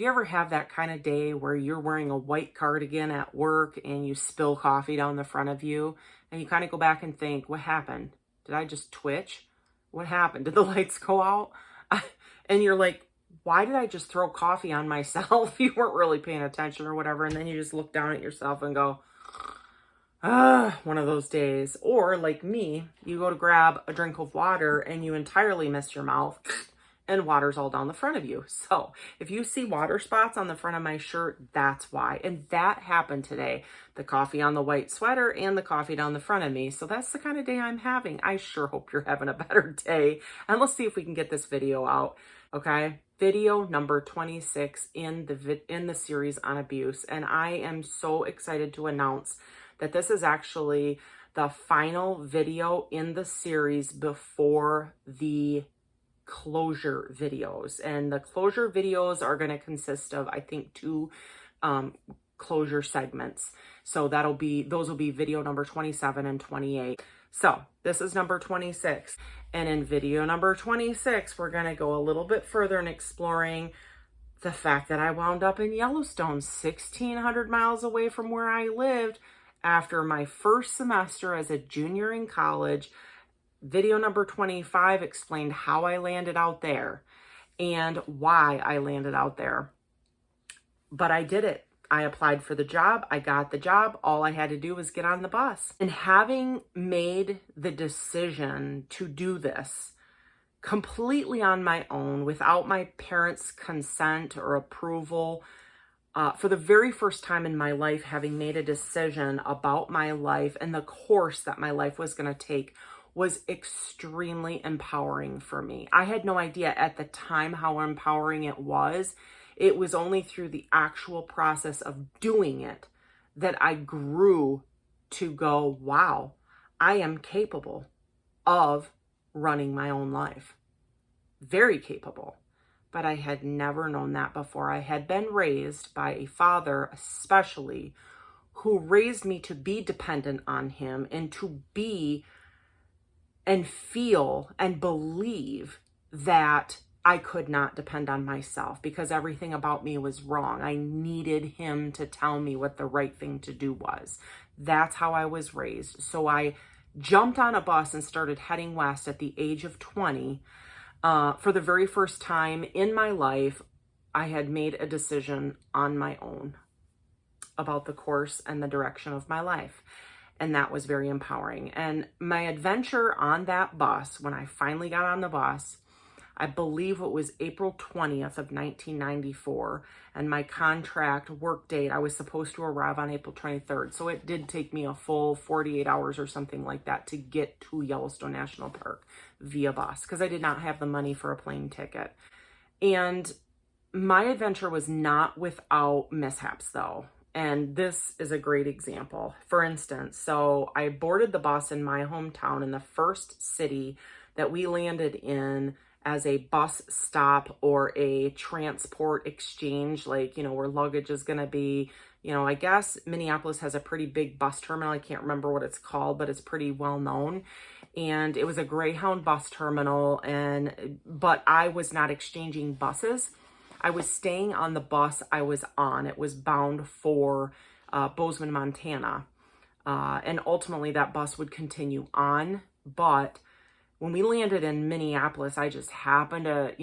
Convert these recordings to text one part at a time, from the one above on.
Do you ever have that kind of day where you're wearing a white cardigan at work and you spill coffee down the front of you and you kind of go back and think, what happened? Did I just twitch? What happened? Did the lights go out? And you're like, why did I just throw coffee on myself? You weren't really paying attention or whatever. And then you just look down at yourself and go, one of those days. Or like me, you go to grab a drink of water and you entirely miss your mouth and water's all down the front of you. So if you see water spots on the front of my shirt, that's why. And that happened today. The coffee on the white sweater and the coffee down the front of me. So that's the kind of day I'm having. I sure hope you're having a better day. And let's see if we can get this video out. Okay. Video number 26 in the series on abuse. And I am so excited to announce that this is actually the final video in the series before the closure videos. And the closure videos are going to consist of, I think, 2 closure segments. So those will be video number 27 and 28. So this is number 26. And in video number 26, we're going to go a little bit further in exploring the fact that I wound up in Yellowstone, 1,600 miles away from where I lived, after my first semester as a junior in college. Video number 25 explained how I landed out there and why I landed out there. But I did it. I applied for the job. I got the job. All I had to do was get on the bus. And having made the decision to do this completely on my own, without my parents' consent or approval, for the very first time in my life, having made a decision about my life and the course that my life was going to take, was extremely empowering for me. I had no idea at the time how empowering it was. It was only through the actual process of doing it that I grew to go, wow, I am capable of running my own life. Very capable. But I had never known that before. I had been raised by a father, especially, who raised me to be dependent on him and to be and feel and believe that I could not depend on myself because everything about me was wrong. I needed him to tell me what the right thing to do was. That's how I was raised. So I jumped on a bus and started heading west at the age of 20. For the very first time in my life, I had made a decision on my own about the course and the direction of my life. And that was very empowering. And my adventure on that bus, when I finally got on the bus, I believe it was April 20th of 1994. And my contract work date, I was supposed to arrive on April 23rd. So it did take me a full 48 hours or something like that to get to Yellowstone National Park via bus, because I did not have the money for a plane ticket. And my adventure was not without mishaps, though. And this is a great example. For instance, so I boarded the bus in my hometown, in the first city that we landed in as a bus stop or a transport exchange, like, where luggage is going to be. I guess Minneapolis has a pretty big bus terminal. I can't remember what it's called, but it's pretty well known. And it was a Greyhound bus terminal, but I was not exchanging buses. I was staying on the bus I was on. It was bound for Bozeman, Montana. And ultimately that bus would continue on. But when we landed in Minneapolis, I just happened to,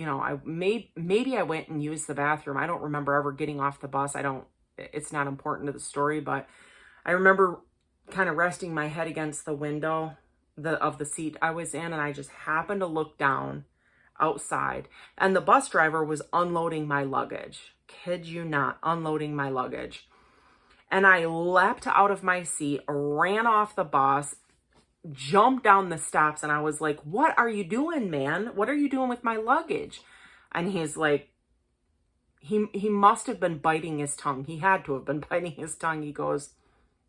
maybe I went and used the bathroom. I don't remember ever getting off the bus. It's not important to the story, but I remember kind of resting my head against the window of the seat I was in. And I just happened to look down outside, and the bus driver was unloading my luggage. Kid you not, unloading my luggage. And I leapt out of my seat, ran off the bus, jumped down the steps, and I was like, what are you doing, man? What are you doing with my luggage? And he's like, he must have been biting his tongue. He had to have been biting his tongue. He goes,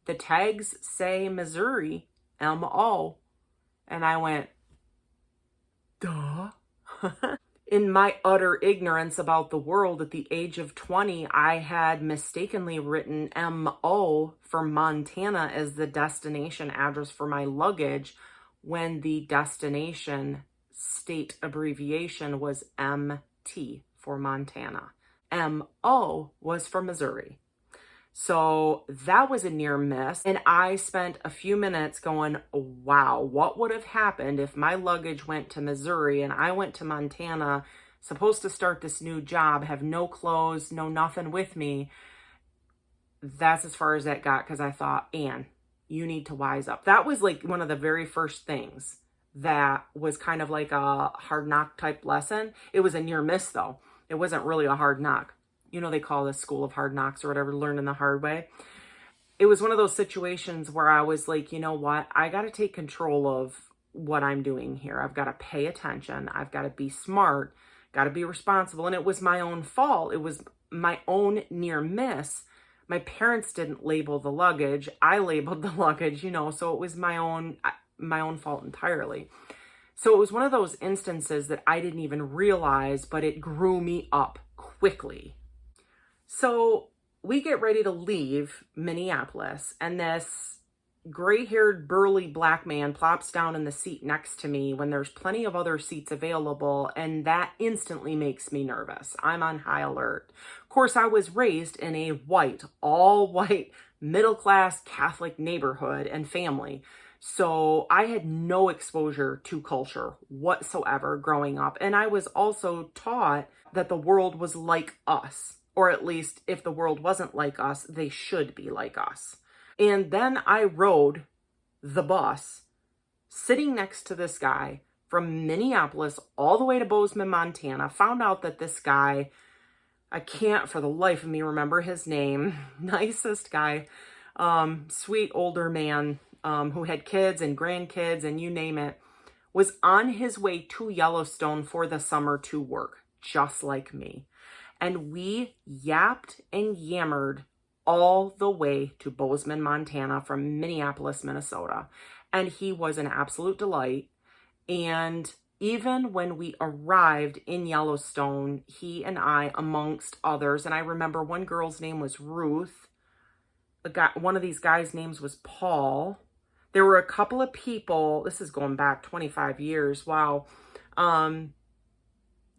the tags say Missouri, M-O. And I went, duh. In my utter ignorance about the world, at the age of 20, I had mistakenly written M-O for Montana as the destination address for my luggage, when the destination state abbreviation was MT for Montana. MO was from Missouri. So that was a near miss. And I spent a few minutes going, wow, what would have happened if my luggage went to Missouri and I went to Montana, supposed to start this new job, have no clothes, no nothing with me. That's as far as that got, because I thought, Anne, you need to wise up. That was like one of the very first things that was kind of like a hard knock type lesson. It was a near miss though. It wasn't really a hard knock. You know, they call this school of hard knocks or whatever, learning the hard way. It was one of those situations where I was like, you know what? I got to take control of what I'm doing here. I've got to pay attention. I've got to be smart, got to be responsible. And it was my own fault. It was my own near miss. My parents didn't label the luggage. I labeled the luggage, you know, so it was my own fault entirely. So it was one of those instances that I didn't even realize, but it grew me up quickly. So we get ready to leave Minneapolis, and this gray-haired, burly black man plops down in the seat next to me when there's plenty of other seats available, and that instantly makes me nervous. I'm on high alert. Of course, I was raised in a white, all-white, middle-class Catholic neighborhood and family, so I had no exposure to culture whatsoever growing up, and I was also taught that the world was like us. Or at least if the world wasn't like us, they should be like us. And then I rode the bus sitting next to this guy from Minneapolis all the way to Bozeman, Montana. Found out that this guy, I can't for the life of me remember his name, nicest guy, sweet older man who had kids and grandkids and you name it, was on his way to Yellowstone for the summer to work, just like me. And we yapped and yammered all the way to Bozeman, Montana from Minneapolis, Minnesota. And he was an absolute delight. And even when we arrived in Yellowstone, he and I, amongst others, and I remember one girl's name was Ruth. One of these guys' names was Paul. There were a couple of people, this is going back 25 years, wow.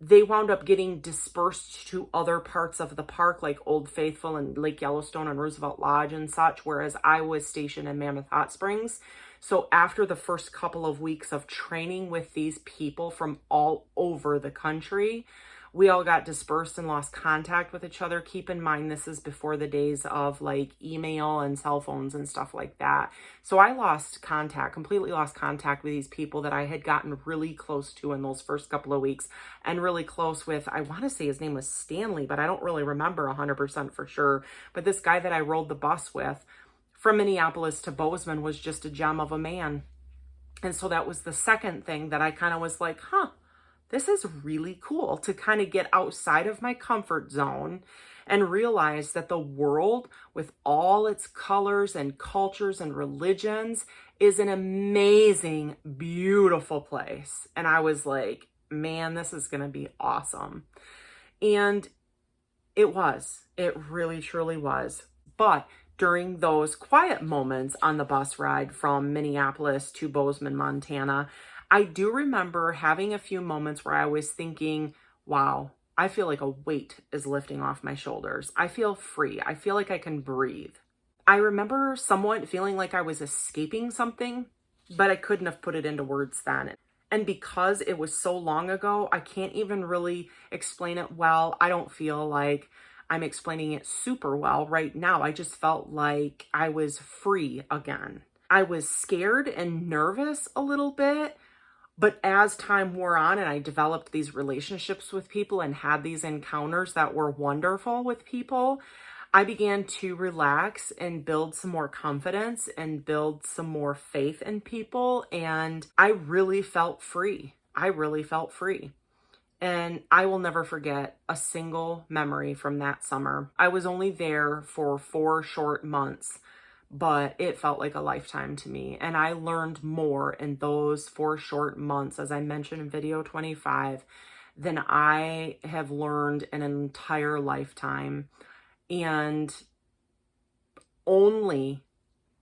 They wound up getting dispersed to other parts of the park, like Old Faithful and Lake Yellowstone and Roosevelt Lodge and such, whereas I was stationed in Mammoth Hot Springs. So after the first couple of weeks of training with these people from all over the country, we all got dispersed and lost contact with each other. Keep in mind, this is before the days of like email and cell phones and stuff like that. So I lost contact, completely lost contact with these people that I had gotten really close to in those first couple of weeks, and really close with, I want to say his name was Stanley, but I don't really remember 100% for sure. But this guy that I rode the bus with from Minneapolis to Bozeman was just a gem of a man. And so that was the second thing that I kind of was like, this is really cool to kind of get outside of my comfort zone and realize that the world with all its colors and cultures and religions is an amazing, beautiful place. And I was like, man, this is going to be awesome. And it was, it really, truly was. But during those quiet moments on the bus ride from Minneapolis to Bozeman, Montana, I do remember having a few moments where I was thinking, wow, I feel like a weight is lifting off my shoulders. I feel free. I feel like I can breathe. I remember somewhat feeling like I was escaping something, but I couldn't have put it into words then. And because it was so long ago, I can't even really explain it well. I don't feel like I'm explaining it super well right now. I just felt like I was free again. I was scared and nervous a little bit. But as time wore on and I developed these relationships with people and had these encounters that were wonderful with people, I began to relax and build some more confidence and build some more faith in people. And I really felt free. I really felt free. And I will never forget a single memory from that summer. I was only there for 4 short months, but it felt like a lifetime to me. And I learned more in those 4 short months, as I mentioned in video 25, than I have learned in an entire lifetime. And only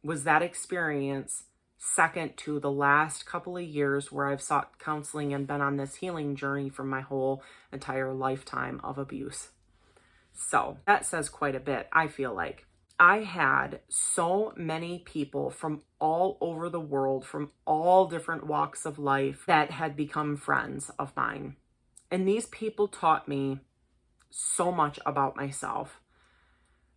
was that experience second to the last couple of years where I've sought counseling and been on this healing journey from my whole entire lifetime of abuse. So that says quite a bit, I feel like. I had so many people from all over the world, from all different walks of life, that had become friends of mine. And these people taught me so much about myself,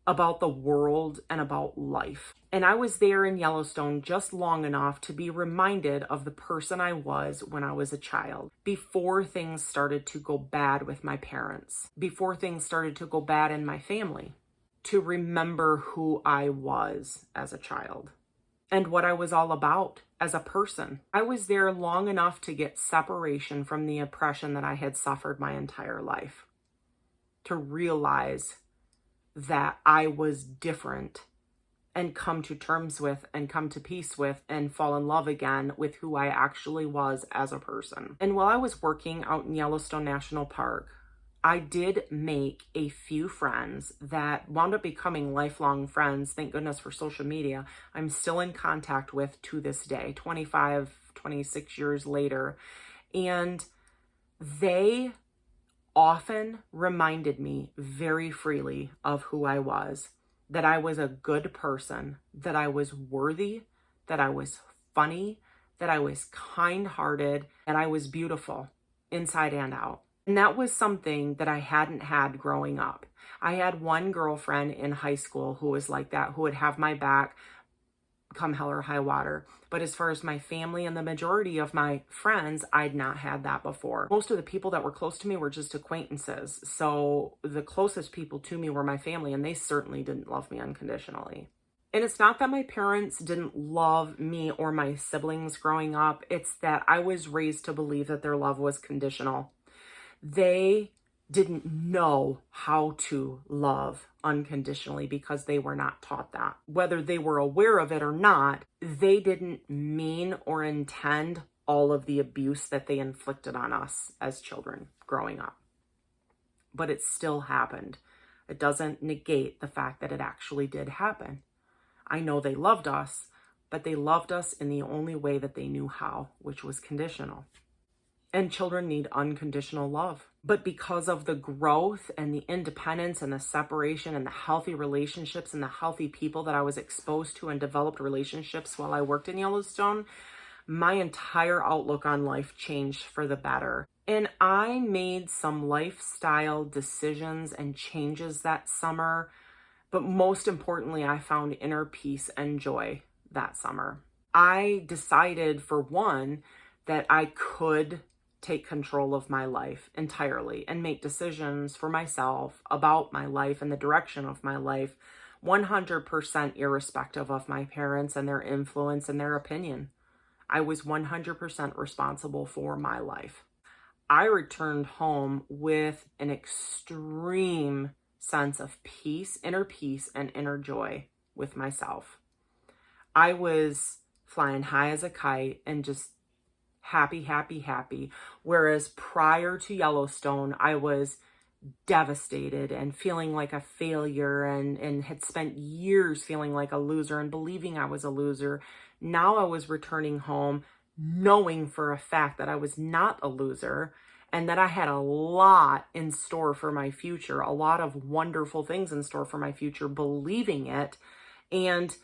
about the world, and about life. And I was there in Yellowstone just long enough to be reminded of the person I was when I was a child, before things started to go bad with my parents, before things started to go bad in my family, to remember who I was as a child and what I was all about as a person. I was there long enough to get separation from the oppression that I had suffered my entire life, to realize that I was different and come to terms with and come to peace with and fall in love again with who I actually was as a person. And while I was working out in Yellowstone National Park, I did make a few friends that wound up becoming lifelong friends. Thank goodness for social media. I'm still in contact with to this day, 25, 26 years later. And they often reminded me very freely of who I was, that I was a good person, that I was worthy, that I was funny, that I was kind-hearted, that I was beautiful inside and out. And that was something that I hadn't had growing up. I had one girlfriend in high school who was like that, who would have my back come hell or high water. But as far as my family and the majority of my friends, I'd not had that before. Most of the people that were close to me were just acquaintances. So the closest people to me were my family, and they certainly didn't love me unconditionally. And it's not that my parents didn't love me or my siblings growing up. It's that I was raised to believe that their love was conditional. They didn't know how to love unconditionally because they were not taught that. Whether they were aware of it or not, they didn't mean or intend all of the abuse that they inflicted on us as children growing up. But it still happened. It doesn't negate the fact that it actually did happen. I know they loved us, but they loved us in the only way that they knew how, which was conditional. And children need unconditional love. But because of the growth and the independence and the separation and the healthy relationships and the healthy people that I was exposed to and developed relationships while I worked in Yellowstone, my entire outlook on life changed for the better. And I made some lifestyle decisions and changes that summer. But most importantly, I found inner peace and joy that summer. I decided, for one, that I could take control of my life entirely and make decisions for myself about my life and the direction of my life 100% irrespective of my parents and their influence and their opinion. I was 100% responsible for my life. I returned home with an extreme sense of peace, and inner joy with myself. I was flying high as a kite and just happy, happy, happy. Whereas prior to Yellowstone, I was devastated and feeling like a failure and had spent years feeling like a loser and believing I was a loser. Now I was returning home knowing for a fact that I was not a loser and that I had a lot in store for my future, a lot of wonderful things in store for my future, believing it, and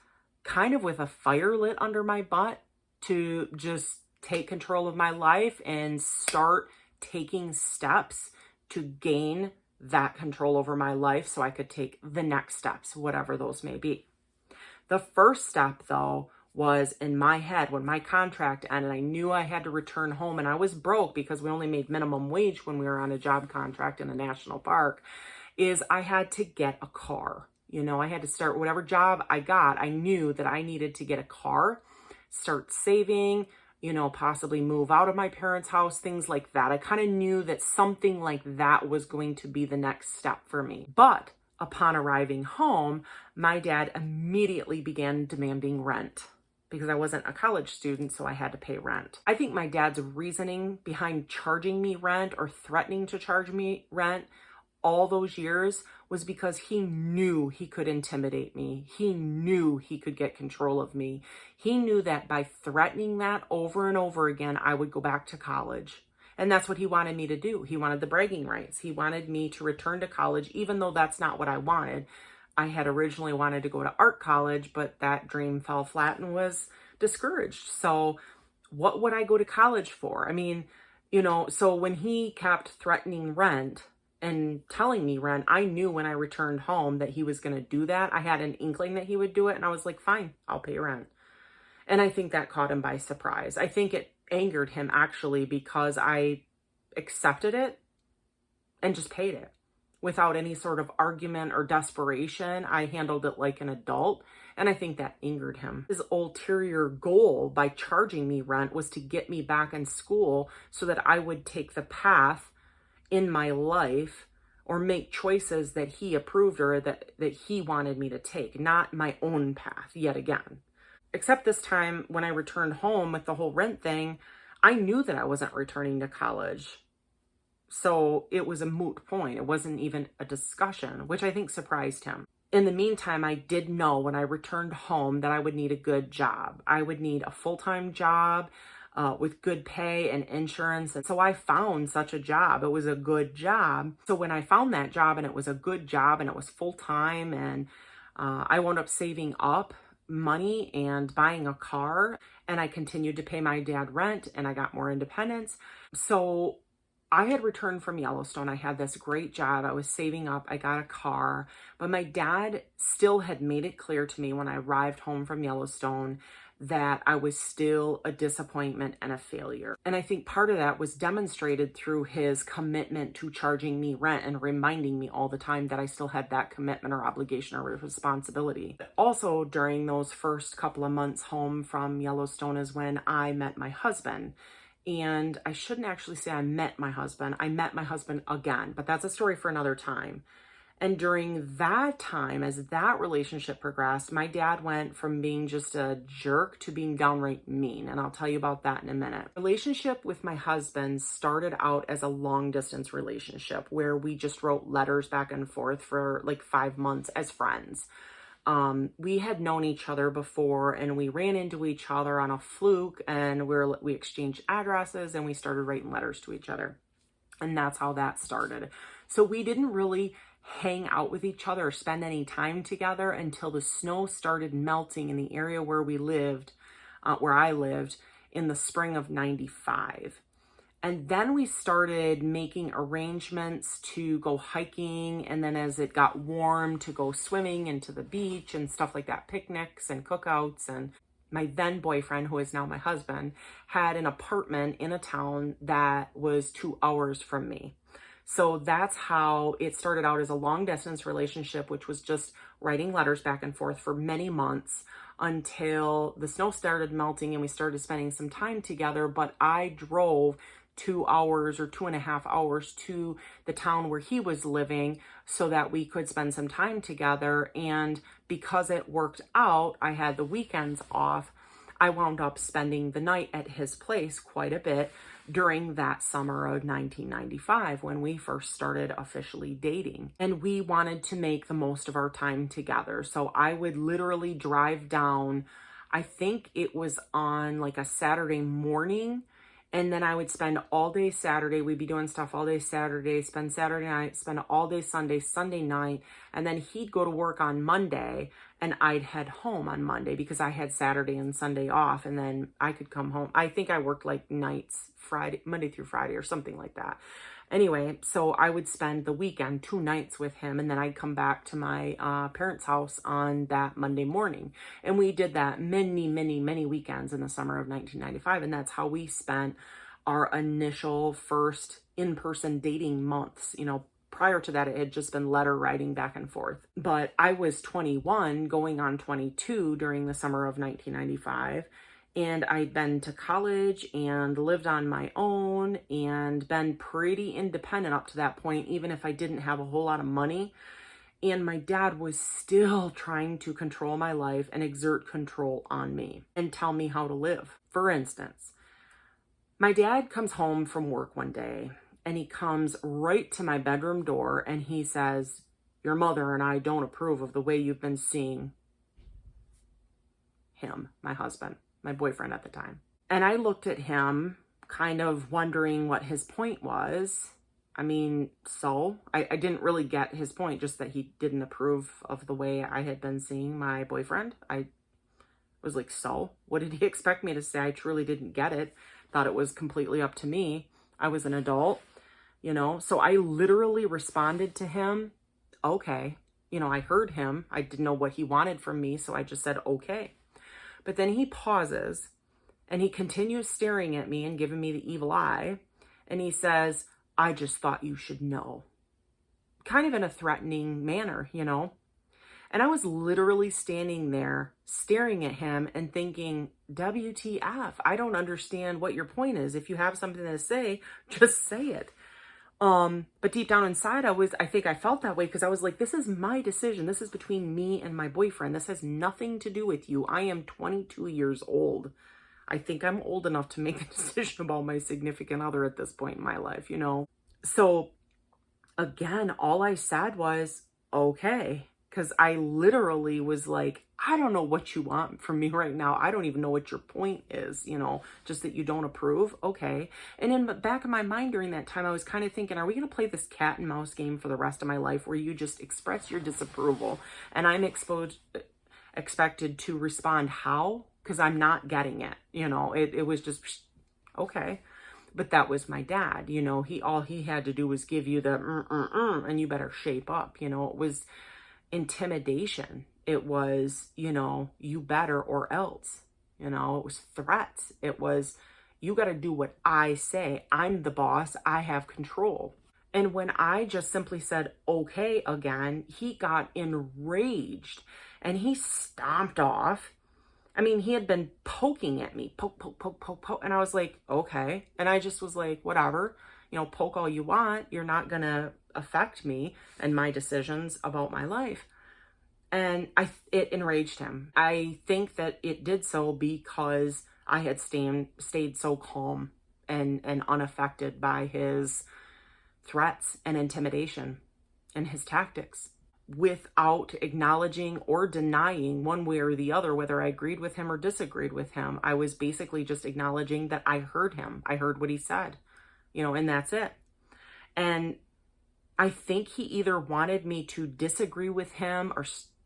kind of with a fire lit under my butt to just take control of my life and start taking steps to gain that control over my life so I could take the next steps, whatever those may be. The first step, though, was in my head when my contract ended. I knew I had to return home, and I was broke because we only made minimum wage when we were on a job contract in a national park, is I had to get a car. You know, I had to start whatever job I got. I knew that I needed to get a car, start saving, you know, possibly move out of my parents' house, things like that. I kind of knew that something like that was going to be the next step for me. But upon arriving home, my dad immediately began demanding rent because I wasn't a college student, so I had to pay rent. I think my dad's reasoning behind charging me rent or threatening to charge me rent all those years was because he knew he could intimidate me. He knew he could get control of me. He knew that by threatening that over and over again, I would go back to college And that's what he wanted me to do. He wanted the bragging rights. He wanted me to return to college, even though that's not what I wanted. I had originally wanted to go to art college, but that dream fell flat and was discouraged. So what would I go to college for? I mean, so when he kept threatening rent and telling me rent, I knew when I returned home that he was going to do that. I had an inkling that he would do it, and I was like, fine, I'll pay rent. And I think that caught him by surprise. I think it angered him actually because I accepted it and just paid it without any sort of argument or desperation. I handled it like an adult, and I think that angered him. His ulterior goal by charging me rent was to get me back in school so that I would take the path in my life or make choices that he approved or that he wanted me to take, not my own path yet again. Except this time when I returned home with the whole rent thing, I knew that I wasn't returning to college. So it was a moot point. It wasn't even a discussion, which I think surprised him. In the meantime, I did know when I returned home that I would need a good job. I would need a full-time job with good pay and insurance. And so I found such a job. It was a good job. So when I found that job and it was a good job and it was full-time and I wound up saving up money and buying a car, and I continued to pay my dad rent, and I got more independence. So I had returned from Yellowstone. I had this great job. I was saving up. I got a car, but my dad still had made it clear to me when I arrived home from Yellowstone that I was still a disappointment and a failure. And I think part of that was demonstrated through his commitment to charging me rent and reminding me all the time that I still had that commitment or obligation or responsibility. Also, during those first couple of months home from Yellowstone is when I met my husband. And I shouldn't actually say I met my husband. I met my husband again, but that's a story for another time. And during that time, as that relationship progressed, my dad went from being just a jerk to being downright mean. And I'll tell you about that in a minute. Relationship with my husband started out as a long distance relationship where we just wrote letters back and forth for like 5 months as friends. We had known each other before and we ran into each other on a fluke, and we exchanged addresses and we started writing letters to each other. And that's how that started. So we didn't really hang out with each other or spend any time together until the snow started melting in the area where we lived, where I lived, in the spring of '95. And then we started making arrangements to go hiking. And then as it got warm, to go swimming and to the beach and stuff like that, picnics and cookouts. And my then boyfriend, who is now my husband, had an apartment in a town that was 2 hours from me. So that's how it started out, as a long distance relationship, which was just writing letters back and forth for many months until the snow started melting and we started spending some time together. But I drove 2 hours or 2.5 hours to the town where he was living so that we could spend some time together. And because it worked out, I had the weekends off. I wound up spending the night at his place quite a bit during that summer of 1995 when we first started officially dating. And we wanted to make the most of our time together. So I would literally drive down, I think it was on like a Saturday morning, and then I would spend all day Saturday. We'd be doing stuff all day Saturday, spend Saturday night, spend all day Sunday, Sunday night. And then he'd go to work on Monday and I'd head home on Monday because I had Saturday and Sunday off. And then I could come home. I think I worked like nights, Monday through Friday or something like that. Anyway, so I would spend the weekend 2 nights with him, and then I'd come back to my parents' house on that Monday morning. And we did that many, many, many weekends in the summer of 1995. And that's how we spent our initial first in-person dating months. Prior to that, it had just been letter writing back and forth. But I was 21 going on 22 during the summer of 1995. And I'd been to college and lived on my own and been pretty independent up to that point, even if I didn't have a whole lot of money. And my dad was still trying to control my life and exert control on me and tell me how to live. For instance, my dad comes home from work one day and he comes right to my bedroom door and he says, "Your mother and I don't approve of the way you've been seeing him," my husband, my boyfriend at the time. And I looked at him kind of wondering what his point was. I mean, so I didn't really get his point, just that he didn't approve of the way I had been seeing my boyfriend. I was like, so what did he expect me to say? I truly didn't get it. Thought it was completely up to me. I was an adult, you know? So I literally responded to him, okay. You know, I heard him. I didn't know what he wanted from me, so I just said, okay. But then he pauses and he continues staring at me and giving me the evil eye. And he says, I just thought you should know. Kind of in a threatening manner, you know? And I was literally standing there staring at him and thinking, WTF, I don't understand what your point is. If you have something to say, just say it. But deep down inside, I think I felt that way because I was like, this is my decision. This is between me and my boyfriend. This has nothing to do with you. I am 22 years old. I think I'm old enough to make a decision about my significant other at this point in my life, you know? So again, all I said was, okay. Because I literally was like, I don't know what you want from me right now. I don't even know what your point is, you know, just that you don't approve. Okay. And in the back of my mind during that time, I was kind of thinking, are we going to play this cat and mouse game for the rest of my life where you just express your disapproval and I'm expected to respond how? Because I'm not getting it. You know, it was just, okay. But that was my dad, you know, all he had to do was give you the and you better shape up, you know. It was intimidation. It was, you know, you better or else, you know. It was threats. It was, you got to do what I say. I'm the boss. I have control. And when I just simply said, okay, again, he got enraged and he stomped off. I mean, he had been poking at me, poke, poke, poke, poke, poke. And I was like, okay. And I just was like, whatever, you know, poke all you want. You're not going to affect me and my decisions about my life. And it enraged him. I think that it did so because I had stayed so calm and unaffected by his threats and intimidation and his tactics, without acknowledging or denying one way or the other whether I agreed with him or disagreed with him. I was basically just acknowledging that I heard him. I heard what he said, you know, and that's it. And I think he either wanted me to disagree with him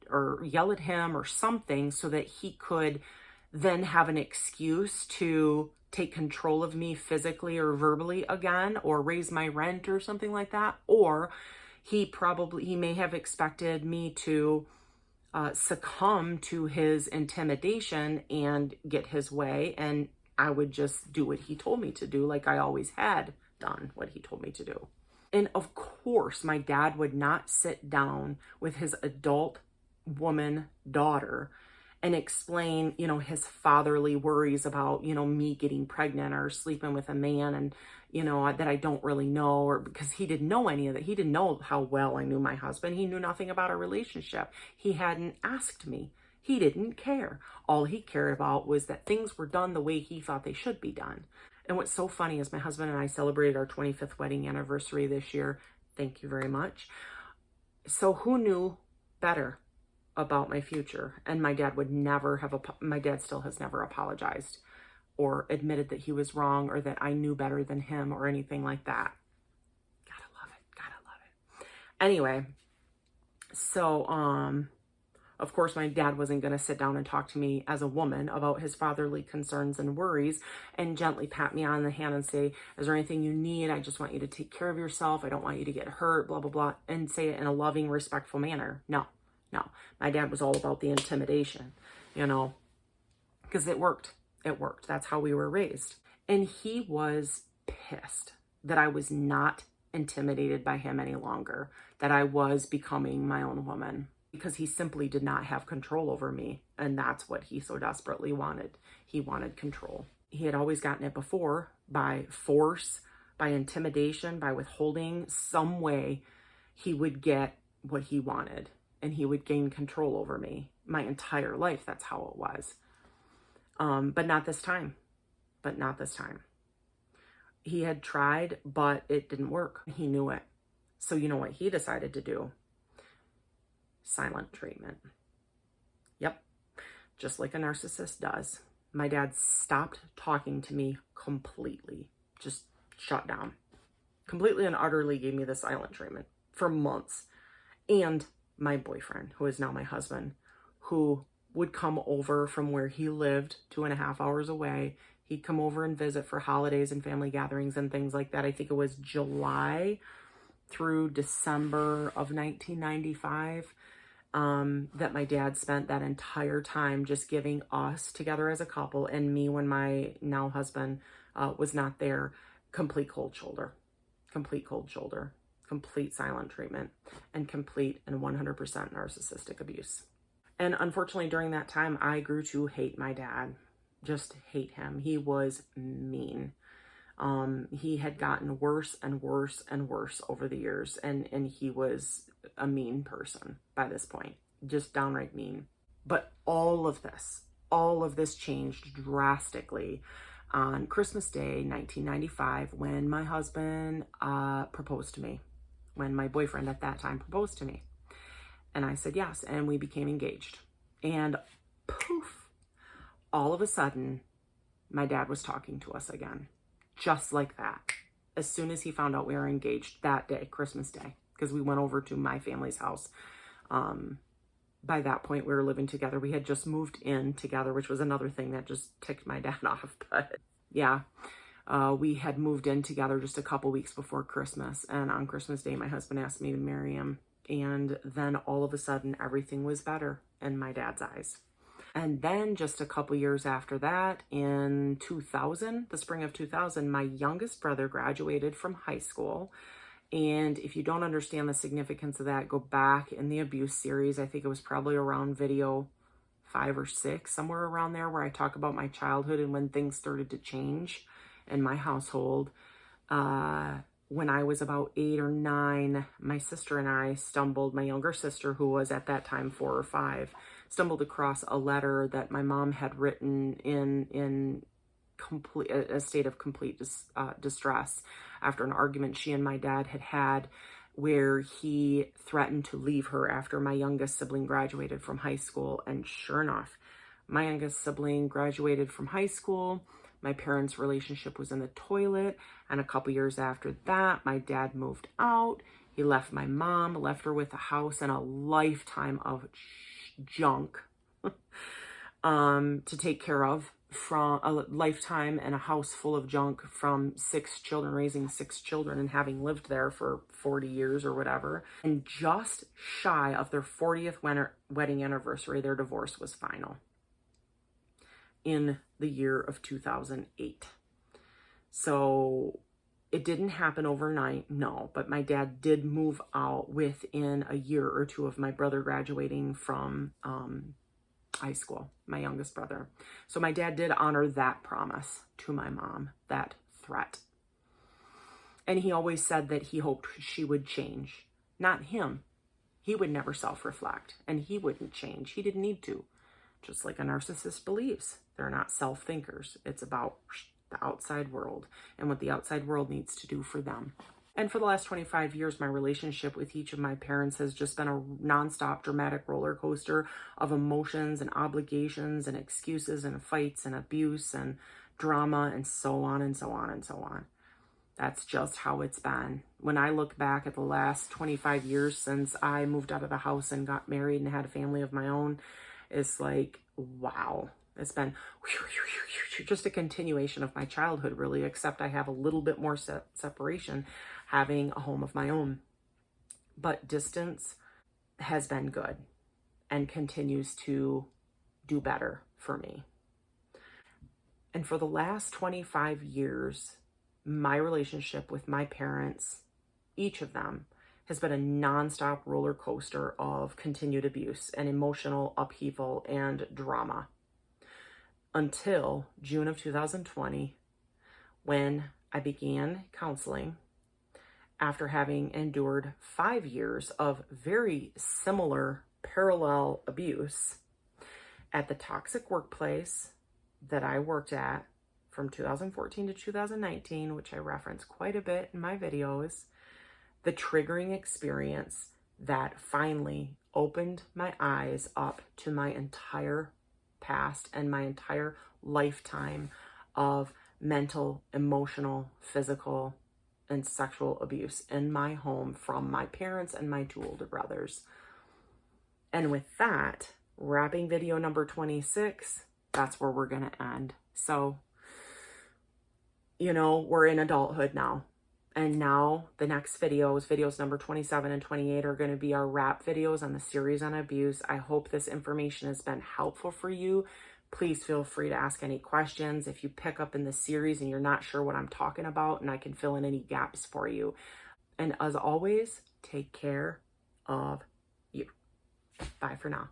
or yell at him or something so that he could then have an excuse to take control of me physically or verbally again, or raise my rent or something like that. Or he may have expected me to succumb to his intimidation and get his way, and I would just do what he told me to do, like I always had done what he told me to do. And of course, my dad would not sit down with his adult woman daughter and explain, you know, his fatherly worries about, you know, me getting pregnant or sleeping with a man and, you know, that I don't really know, or because he didn't know any of that. He didn't know how well I knew my husband. He knew nothing about our relationship. He hadn't asked me. He didn't care. All he cared about was that things were done the way he thought they should be done. And what's so funny is my husband and I celebrated our 25th wedding anniversary this year. Thank you very much. So who knew better about my future? And my dad my dad still has never apologized or admitted that he was wrong or that I knew better than him or anything like that. Gotta love it. Gotta love it. Anyway, so, of course, my dad wasn't going to sit down and talk to me as a woman about his fatherly concerns and worries and gently pat me on the hand and say, is there anything you need? I just want you to take care of yourself. I don't want you to get hurt, blah, blah, blah, and say it in a loving, respectful manner. No. My dad was all about the intimidation, you know, because it worked. It worked. That's how we were raised. And he was pissed that I was not intimidated by him any longer, that I was becoming my own woman, because he simply did not have control over me. And that's what he so desperately wanted. He wanted control. He had always gotten it before, by force, by intimidation, by withholding. Some way he would get what he wanted and he would gain control over me. My entire life, that's how it was. But not this time. He had tried, but it didn't work. He knew it. So you know what he decided to do? Silent treatment. Yep. Just like a narcissist does. my dad stopped talking to me completely, just shut down. Completely and utterly gave me the silent treatment for months. And my boyfriend, who is now my husband, who would come over from where he lived 2.5 hours away. He'd come over and visit for holidays and family gatherings and things like that. I think it was July through December of 1995 that my dad spent that entire time just giving us together as a couple, and me when my now husband was not there, complete cold shoulder, complete cold shoulder, complete silent treatment, and complete and 100% narcissistic abuse. And unfortunately, during that time, I grew to hate my dad, just hate him. He was mean. He had gotten worse and worse and worse over the years, and he was a mean person by this point, just downright mean. But all of this changed drastically on Christmas Day, 1995, when my husband proposed to me, when my boyfriend at that time proposed to me. And I said yes, and we became engaged. And poof, all of a sudden, my dad was talking to us again. Just like that. As soon as he found out we were engaged that day, Christmas Day, because we went over to my family's house. By that point, we were living together. We had just moved in together, which was another thing that just ticked my dad off. But yeah, we had moved in together just a couple weeks before Christmas. And on Christmas Day, my husband asked me to marry him. And then all of a sudden, everything was better in my dad's eyes. And then just a couple years after that, in 2000, the spring of 2000, my youngest brother graduated from high school. And if you don't understand the significance of that, go back in the abuse series. I think it was probably around video 5 or 6, somewhere around there, where I talk about my childhood and when things started to change in my household. When I was about 8 or 9, my sister and I stumbled, my younger sister, who was at that time 4 or 5, stumbled across a letter that my mom had written in a state of complete distress after an argument she and my dad had, where he threatened to leave her after my youngest sibling graduated from high school. And sure enough, my youngest sibling graduated from high school. My parents' relationship was in the toilet. And a couple years after that, my dad moved out. He left my mom, left her with a house and a lifetime of junk to take care of, from a lifetime and a house full of junk from 6 children, raising 6 children and having lived there for 40 years or whatever. And just shy of their 40th wedding anniversary, their divorce was final in the year of 2008. So it didn't happen overnight, no, but my dad did move out within a year or two of my brother graduating from high school, my youngest brother. So my dad did honor that promise to my mom, that threat. And he always said that he hoped she would change, not him. He would never self-reflect, and he wouldn't change. He didn't need to. Just like a narcissist believes. They're not self-thinkers. It's about the outside world and what the outside world needs to do for them. And for the last 25 years, my relationship with each of my parents has just been a nonstop dramatic roller coaster of emotions and obligations and excuses and fights and abuse and drama and so on and so on and so on. That's just how it's been. When I look back at the last 25 years since I moved out of the house and got married and had a family of my own, it's like, wow. It's been just a continuation of my childhood, really, except I have a little bit more separation having a home of my own. But distance has been good and continues to do better for me. And for the last 25 years, my relationship with my parents, each of them, has been a nonstop roller coaster of continued abuse and emotional upheaval and drama. Until June of 2020, when I began counseling after having endured 5 years of very similar parallel abuse at the toxic workplace that I worked at from 2014 to 2019, which I reference quite a bit in my videos. The triggering experience that finally opened my eyes up to my entire past and my entire lifetime of mental, emotional, physical, and sexual abuse in my home from my parents and my two older brothers. And with that, wrapping video number 26, that's where we're going to end. So, you know, we're in adulthood now. And now the next videos number 27 and 28 are going to be our wrap videos on the series on abuse. I hope this information has been helpful for you. Please feel free to ask any questions if you pick up in the series and you're not sure what I'm talking about, and I can fill in any gaps for you. And as always, take care of you. Bye for now.